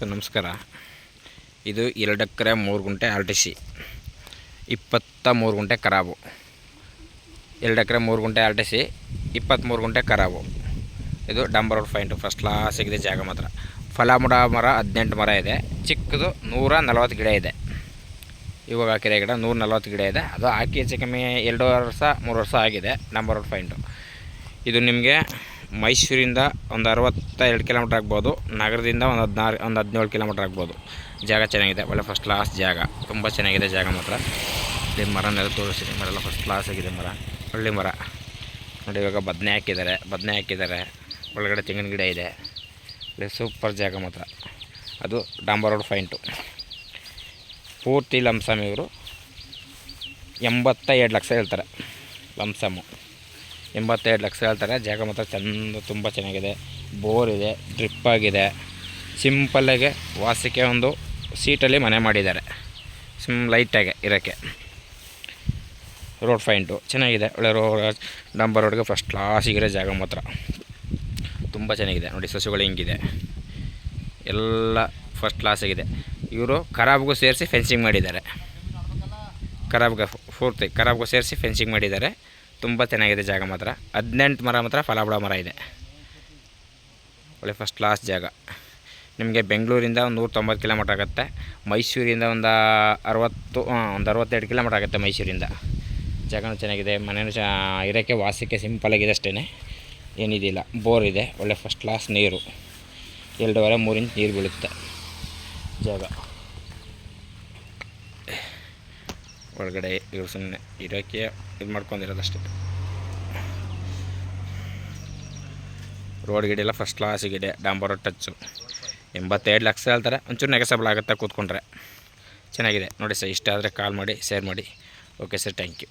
Sir ನಮಸ್ಕಾರ. ಇದು 2 ಎಕರೆ 3 ಗುಂಟೆ RTC, 23 ಗುಂಟೆ ಖರಾಬು. 2 ಎಕರೆ 3 ಗುಂಟೆ RTC, 23 ಗುಂಟೆ ಖರಾಬು. ಇದು ಡಂಬರ್ ರೋಡ್ ಪಾಯಿಂಟು, ಫಸ್ಟ್ ಕ್ಲಾಸ್ ಆಗಿದೆ ಜಾಗ ಮಾತ್ರ. ಫಲಾಮುಡ ಮರ 18 ಮರ ಇದೆ. ಚಿಕ್ಕದು 140 ಗಿಡ ಇದೆ. ಇವಾಗ ಹಾಕಿರೋ ಗಿಡ 140 ಗಿಡ ಇದೆ. ಅದು ಹಾಕಿ ಹೆಚ್ಚು ಕಮ್ಮಿ 2 ವರ್ಷ 3 ವರ್ಷ ಆಗಿದೆ. ಡಂಬರ್ ರೋಡ್ ಪಾಯಿಂಟು ಇದು ನಿಮಗೆ ಮೈಸೂರಿಂದ ಒಂದು 62 ಕಿಲೋಮೀಟ್ರ್ ಆಗ್ಬೋದು. ನಗರದಿಂದ ಒಂದು 17 ಕಿಲೋಮೀಟ್ರ್ ಆಗ್ಬೋದು. ಜಾಗ ಚೆನ್ನಾಗಿದೆ, ಒಳ್ಳೆ ಫಸ್ಟ್ ಕ್ಲಾಸ್ ಜಾಗ, ತುಂಬ ಚೆನ್ನಾಗಿದೆ ಜಾಗ ಮಾತ್ರ. ಇಲ್ಲಿ ಮರನೆಲ್ಲ ತೋರಿಸಿದೆ, ಮರ ಎಲ್ಲ ಫಸ್ಟ್ ಕ್ಲಾಸ್ ಆಗಿದೆ. ಮರ ಒಳ್ಳೆ ಮರ ನೋಡಿ. ಇವಾಗ ಬದನೆ ಹಾಕಿದ್ದಾರೆ, ಒಳಗಡೆ ತೆಂಗಿನ ಗಿಡ ಇದೆ. ಇಲ್ಲಿ ಸೂಪರ್ ಜಾಗ ಮಾತ್ರ. ಅದು ಡಂಬರ್ ರೋಡ್ ಪಾಯಿಂಟು. ಪೂರ್ತಿ ಲಂಸಮ್ ಇವರು 82 ಲಕ್ಷ ಹೇಳ್ತಾರೆ. ಲಂಸಮ್ಮು 82 ಲಕ್ಷ ಹೇಳ್ತಾರೆ. ಜಾಗ ಮಾತ್ರ ತುಂಬ ಚೆನ್ನಾಗಿದೆ. ಬೋರ್ ಇದೆ, ಡ್ರಿಪ್ ಆಗಿದೆ. ಸಿಂಪಲ್ಲಾಗಿ ವಾಸಕ್ಕೆ ಒಂದು ಸೀಟಲ್ಲಿ ಮನೆ ಮಾಡಿದ್ದಾರೆ, ಲೈಟಾಗಿ ಇರೋಕ್ಕೆ. ರೋಡ್ ಪಾಯಿಂಟು ಚೆನ್ನಾಗಿದೆ, ಒಳ್ಳೆ ಡಂಬರ್ ರೋಡ್ಗೆ ಫಸ್ಟ್ ಕ್ಲಾಸಿಗಿರೋ ಜಾಗ ಮಾತ್ರ. ತುಂಬ ಚೆನ್ನಾಗಿದೆ ನೋಡಿ. ಸಸಿಗಳು ಹಿಂಗಿದೆ, ಎಲ್ಲ ಫಸ್ಟ್ ಕ್ಲಾಸ್ ಆಗಿದೆ. ಇವರು ಖರಾಬ್ಗೂ ಸೇರಿಸಿ ಫೆನ್ಸಿಂಗ್ ಮಾಡಿದ್ದಾರೆ. ಪೂರ್ತಿ ಖರಾಬ್ಗೂ ಸೇರಿಸಿ ಫೆನ್ಸಿಂಗ್ ಮಾಡಿದ್ದಾರೆ. ತುಂಬ ಚೆನ್ನಾಗಿದೆ ಜಾಗ ಮಾತ್ರ. 18 ಮರ ಮಾತ್ರ ಫಲಾಬಳ ಮರ ಇದೆ. ಒಳ್ಳೆ ಫಸ್ಟ್ ಕ್ಲಾಸ್ ಜಾಗ. ನಿಮಗೆ ಬೆಂಗಳೂರಿಂದ ಒಂದು 190 ಕಿಲೋಮೀಟ್ರ್ ಆಗುತ್ತೆ. ಮೈಸೂರಿಂದ ಒಂದು 62 ಕಿಲೋಮೀಟ್ರ್ ಆಗುತ್ತೆ ಮೈಸೂರಿಂದ. ಜಾಗನೂ ಚೆನ್ನಾಗಿದೆ, ಮನೆಯೂ ಇರೋಕ್ಕೆ ವಾಸಕ್ಕೆ ಸಿಂಪಲಾಗಿದೆ ಅಷ್ಟೇ, ಏನಿದಿಲ್ಲ. ಬೋರ್ ಇದೆ, ಒಳ್ಳೆ ಫಸ್ಟ್ ಕ್ಲಾಸ್ ನೀರು. 2.5-3 ಇಂಚ್ ನೀರು ಬೀಳುತ್ತೆ ಜಾಗ. ಒಳಗಡೆ ಇವರು ಸುಮ್ಮನೆ ಇರೋಕ್ಕೆ ಇದು ಮಾಡ್ಕೊಂಡಿರೋದಷ್ಟೇ. ರೋಡ್ ಗಿಡ ಎಲ್ಲ ಫಸ್ಟ್ ಕ್ಲಾಸಿಗಿದೆ. ಡಂಬರ್ ರೋಡ್ ಟಚ್ಚು 82 ಲಕ್ಷ ಹೇಳ್ತಾರೆ. ಒಂಚೂರು ನೆಗೆಸಬಲ್ ಆಗುತ್ತೆ ಕೂತ್ಕೊಂಡ್ರೆ. ಚೆನ್ನಾಗಿದೆ ನೋಡಿ ಸರ್. ಇಷ್ಟ ಆದರೆ ಕಾಲ್ ಮಾಡಿ, ಶೇರ್ ಮಾಡಿ. Okay sir, thank you.